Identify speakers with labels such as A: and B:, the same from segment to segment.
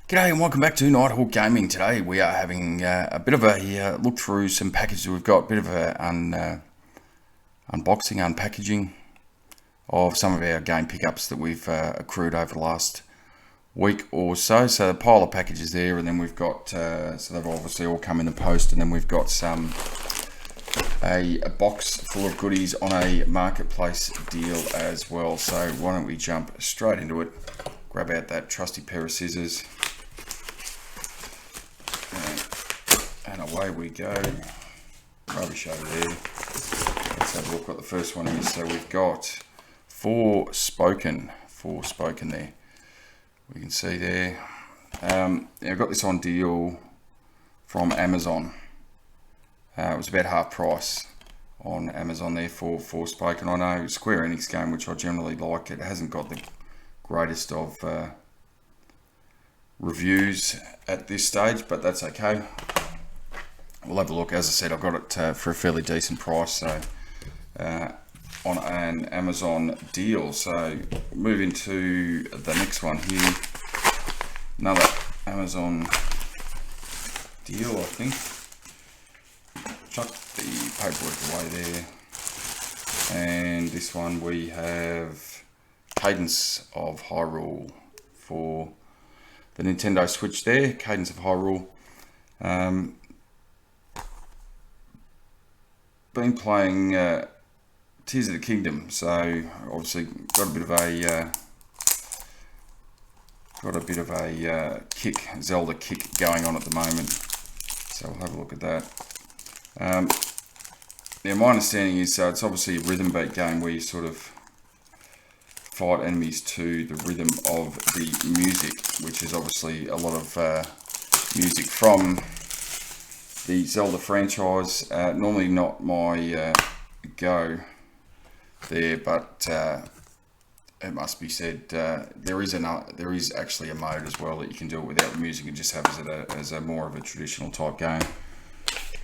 A: G'day and welcome back to Nighthawk Gaming. Today we are having a bit of a look through some packages we've got, a bit of a unboxing, unpackaging of some of our game pickups that we've accrued over the last week or so. So a pile of packages there, and then we've got, so they've obviously all come in the post, and then we've got a box full of goodies on a marketplace deal as well. So why don't we jump straight into it, grab out that trusty pair of scissors. And away we go. Rubbish over there. Let's have a look what the first one is. So we've got Forspoken there. We can see there. I got this on deal from Amazon. It was about half price on Amazon there for Forspoken. I know Square Enix game, which I generally like. It hasn't got the greatest of reviews at this stage, but that's okay. We'll have a look. As I said, I got it for a fairly decent price, so on an Amazon deal. So move into the next one here. Another Amazon deal, I think. Chuck the paperwork away there. And this one we have Cadence of Hyrule for the Nintendo Switch there. Cadence of Hyrule. Been playing Tears of the Kingdom, so obviously got a bit of a kick, Zelda kick going on at the moment. So we'll have a look at that. Yeah, my understanding is it's obviously a rhythm beat game where you sort of fight enemies to the rhythm of the music, which is obviously a lot of music from the Zelda franchise. Normally not my go there, but it must be said there is actually a mode as well that you can do it without the music and just have it as a more of a traditional type game.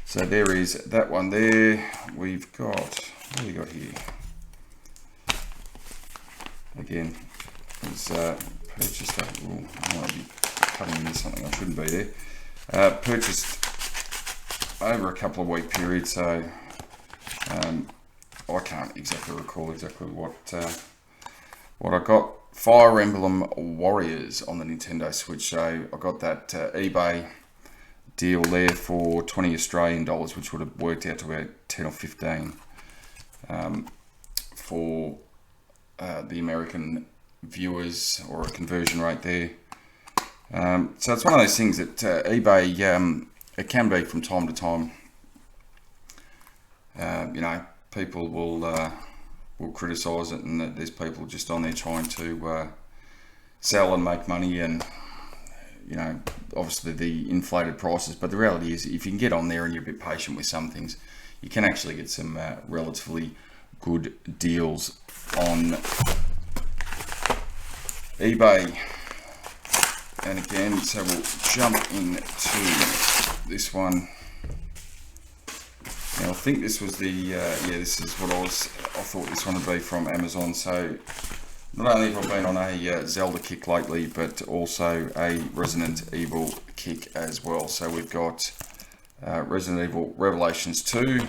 A: So there is that one there. We've got, what do we got here? Again, it's purchased. I might be cutting into something I shouldn't be there. Purchased over a couple of week period, so I can't exactly recall what I got. Fire Emblem Warriors on the Nintendo Switch. So I got that eBay deal there for 20 Australian dollars, which would have worked out to about 10 or 15 for the American viewers, or a conversion rate there. So it's one of those things that eBay, it can be from time to time. People will criticise it, and that there's people just on there trying to sell and make money, and obviously the inflated prices. But the reality is, if you can get on there and you're a bit patient with some things, you can actually get some relatively good deals on eBay. And again, so we'll jump into this one. Now, I think this was the this is what I thought this one would be from Amazon. So not only have I been on a Zelda kick lately, but also a Resident Evil kick as well. So we've got Resident Evil Revelations 2,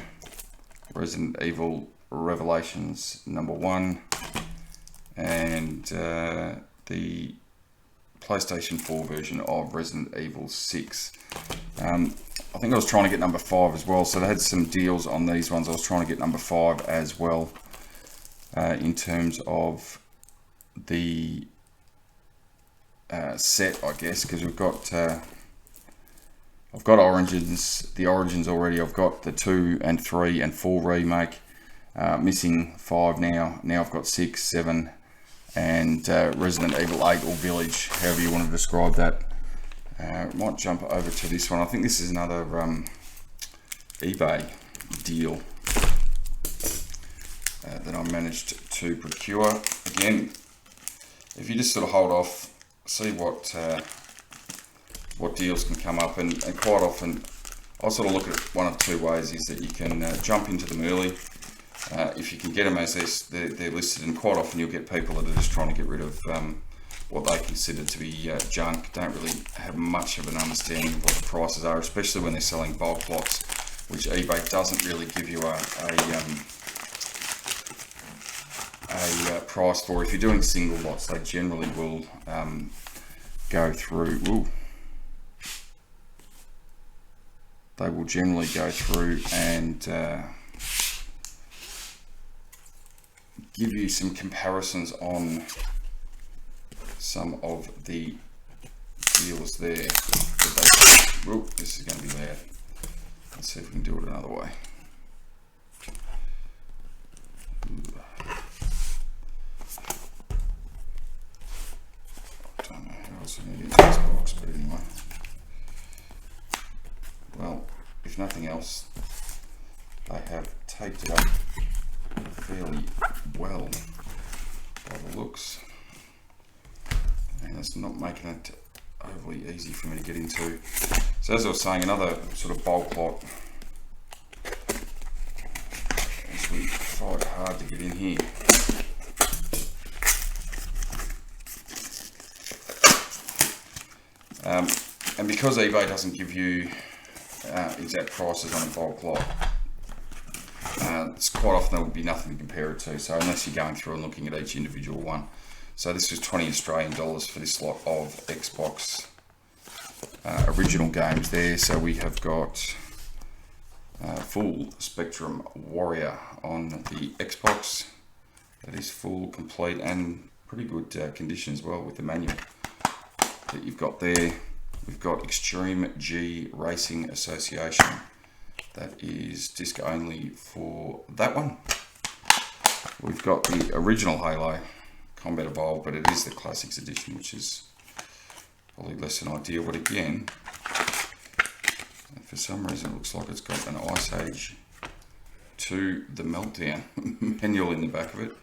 A: Resident Evil Revelations number 1, and the PlayStation 4 version of Resident Evil 6. I think I was trying to get number 5 as well, so they had some deals on these ones. I was trying to get number 5 as well, in terms of the set, I guess, because we've got I've got the Origins already. I've got the 2 and 3 and 4 remake, missing 5 now. Now I've got 6, 7, and Resident Evil 8, or Village, however you want to describe that. Might jump over to this one. I think this is another eBay deal that I managed to procure. Again, if you just sort of hold off, see what deals can come up, and quite often I sort of look at it one of two ways: is that you can jump into them early. If you can get them as they're listed, and quite often you'll get people that are just trying to get rid of what they consider to be junk, don't really have much of an understanding of what the prices are, especially when they're selling bulk lots, which eBay doesn't really give you a price for. If you're doing single lots, they generally will go through. Ooh, they will generally go through and give you some comparisons on some of the deals there. Ooh, this is going to be loud. Let's see if we can do it another way. I don't know how else I'm going to use this box, but anyway. Well, if nothing else, they have taped it up fairly well by the looks, and it's not making it overly easy for me to get into. So as I was saying, another sort of bulk lot, as we fight hard to get in here. And because eBay doesn't give you exact prices on a bulk lot, it's quite often there will be nothing to compare it to, so unless you're going through and looking at each individual one. So this is 20 Australian dollars for this lot of Xbox original games there. So we have got full Spectrum Warrior on the Xbox. That is full, complete, and pretty good condition as well with the manual that you've got there. We've got Extreme G Racing Association. That is disc only for that one. We've got the original Halo Combat Evolved, but it is the Classics Edition, which is probably less than ideal. But again, for some reason, it looks like it's got an Ice Age to the Meltdown manual in the back of it.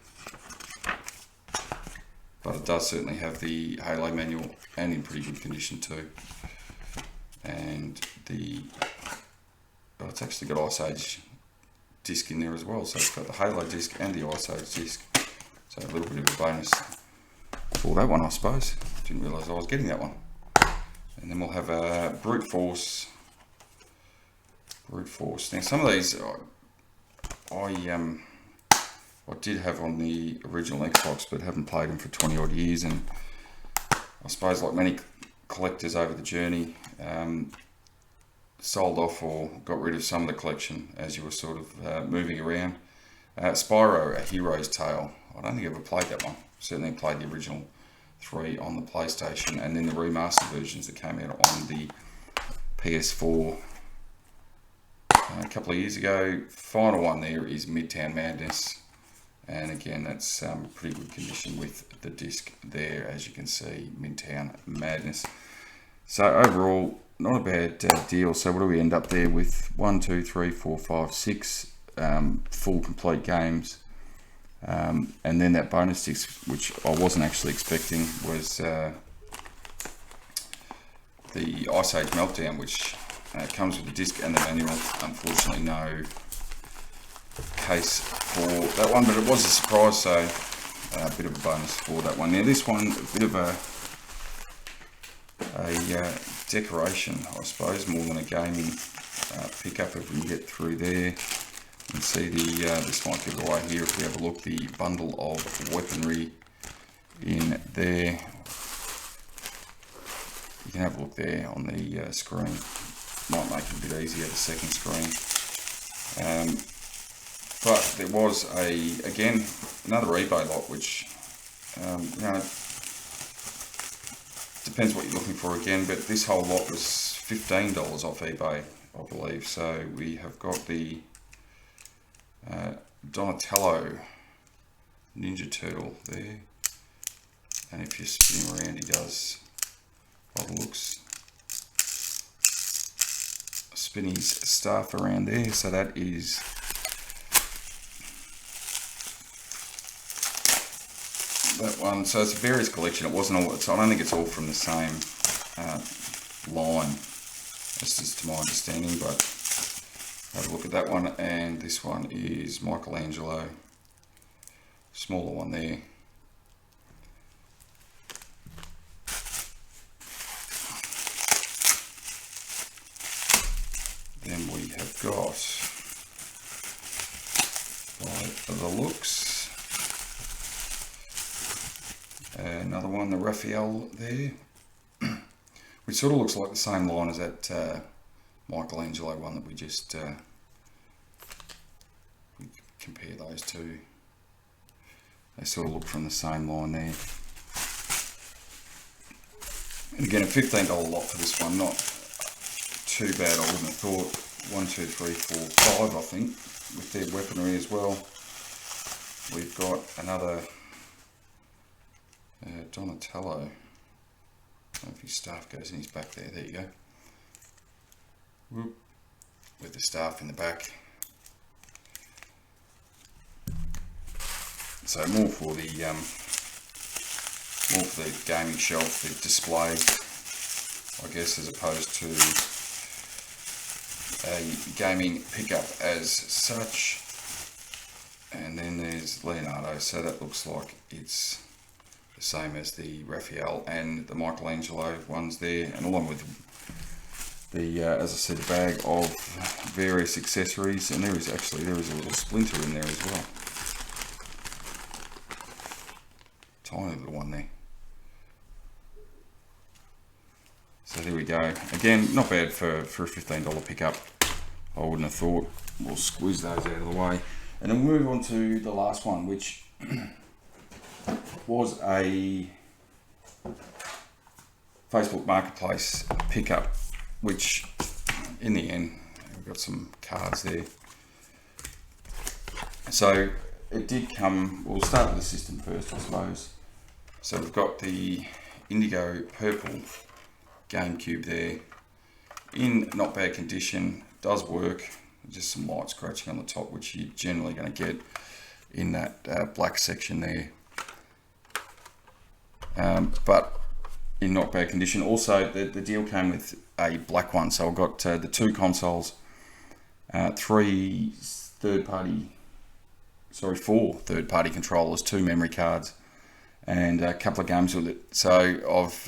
A: But it does certainly have the Halo manual, and in pretty good condition too. And it's actually got Ice Age disc in there as well, so it's got the Halo disc and the Ice Age disc, so a little bit of a bonus for that one, I suppose. Didn't realise I was getting that one. And then we'll have a Brute Force. Now some of these I did have on the original Xbox, but haven't played them for 20 odd years, and I suppose like many collectors over the journey, sold off or got rid of some of the collection as you were sort of moving around. Spyro, A Hero's Tale. I don't think I ever played that one. Certainly played the original 3 on the PlayStation, and then the remastered versions that came out on the PS4 a couple of years ago. Final one there is Midtown Madness, and again that's pretty good condition with the disc there, as you can see, Midtown Madness. So overall, not a bad deal. So what do we end up there with? 1, 2, 3, 4, 5, 6 full complete games, and then that bonus disc, which I wasn't actually expecting, was the Ice Age Meltdown, which comes with the disc and the manual. Unfortunately, no case for that one, but it was a surprise, so a bit of a bonus for that one. Now this one, a bit of a decoration, I suppose, more than a gaming pickup. If we can get through there and see the this might give away here if we have a look, the bundle of weaponry in there. You can have a look there on the screen. Might make it a bit easier, the second screen. But there was again another eBay lot, which you know, depends what you're looking for again, but this whole lot was $15 off eBay, I believe. So we have got the Donatello Ninja Turtle there, and if you spin him around, he does, by the looks, spin his staff around there. So that is that one. So it's a various collection. It wasn't all, I don't think it's all from the same line, that's just to my understanding, but have a look at that one. And this one is Michelangelo, smaller one there. the looks. Another one, the Raphael there, which sort of looks like the same line as that Michelangelo one that we just we compare those two. They sort of look from the same line there. And again, a $15 lot for this one, not too bad, I wouldn't have thought. 1, 2, 3, 4, 5, I think, with their weaponry as well. We've got another Donatello. I don't know if his staff goes in his back there. There you go. Whoop. With the staff in the back. So more for the gaming shelf, the display, I guess, as opposed to a gaming pickup as such. And then there's Leonardo, so that looks like it's the same as the Raphael and the Michelangelo ones there, and along with the as I said, the bag of various accessories. And there is a little splinter in there as well, tiny little one there. So there we go. Again, not bad for a $15 pickup, I wouldn't have thought. We'll squeeze those out of the way. And then we'll move on to the last one, which was a Facebook Marketplace pickup, which in the end, we've got some cards there. So it did come, we'll start with the system first, I suppose. So we've got the indigo purple GameCube there, in not bad condition, does work, just some light scratching on the top, which you're generally going to get in that black section there, but in not bad condition. Also, the deal came with a black one, so I've got the two consoles, four third-party controllers, 2 memory cards, and a couple of games with it. So of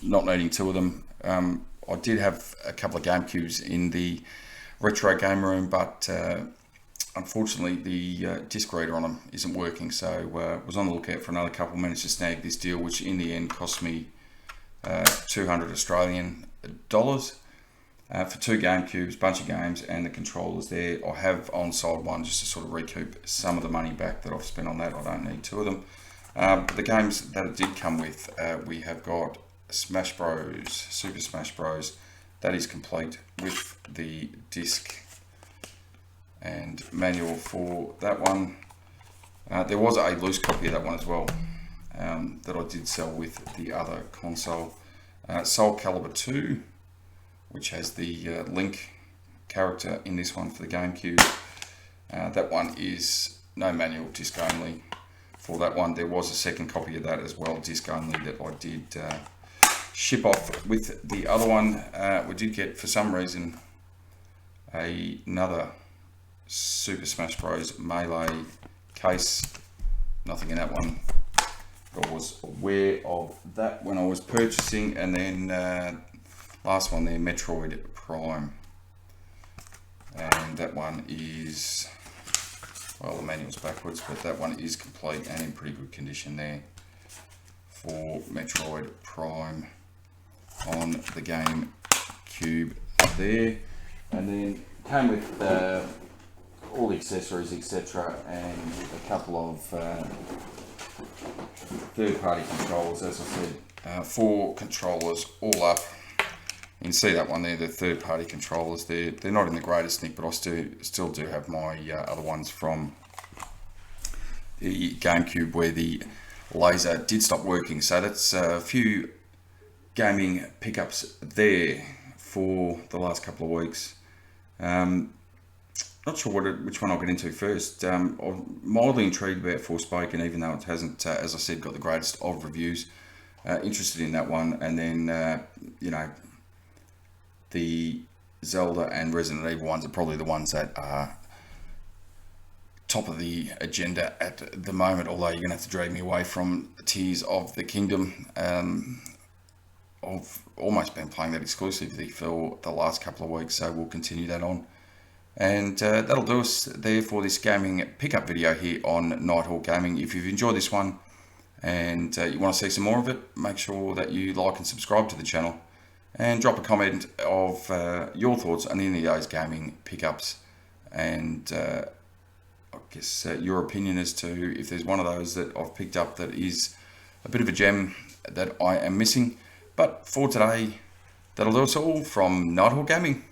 A: not needing 2 of them, I did have a couple of GameCubes in the retro game room, but unfortunately the disc reader on them isn't working, so was on the lookout for another couple. Managed to snag this deal, which in the end cost me 200 Australian dollars for 2 GameCubes, bunch of games, and the controllers there. I have on-sold one just to sort of recoup some of the money back that I've spent on that. I don't need 2 of them. The games that it did come with, we have got Smash Bros, Super Smash Bros. That is complete with the disc and manual for that one. There was a loose copy of that one as well, that I did sell with the other console. Soul Calibur 2, which has the Link character in this one for the GameCube. That one is no manual, disc only. For that one, there was a second copy of that as well, disc only, that I did ship off with the other one. We did get, for some reason, another Super Smash Bros. Melee case. Nothing in that one. I was aware of that when I was purchasing. And then last one there, Metroid Prime. And that one is, well, the manual's backwards, but that one is complete and in pretty good condition there for Metroid Prime on the GameCube there. And then came with all the accessories, etc., and a couple of third-party controllers, as I said, 4 controllers all up. You can see that one there, the third-party controllers. They're not in the greatest nick, but I still do have my other ones from the GameCube where the laser did stop working. So that's a few gaming pickups there for the last couple of weeks. Not sure which one I'll get into first. I'm mildly intrigued about Forspoken, even though it hasn't, as I said, got the greatest of reviews. Interested in that one, and then you know, the Zelda and Resident Evil ones are probably the ones that are top of the agenda at the moment, although you're going to have to drag me away from Tears of the Kingdom. I've almost been playing that exclusively for the last couple of weeks, so we'll continue that on. And that'll do us there for this gaming pickup video here on Nighthawk Gaming. If you've enjoyed this one and you want to see some more of it, make sure that you like and subscribe to the channel and drop a comment of your thoughts on any of those gaming pickups, and I guess your opinion as to if there's one of those that I've picked up that is a bit of a gem that I am missing. But for today, that'll do us all from Nighthawk Gaming.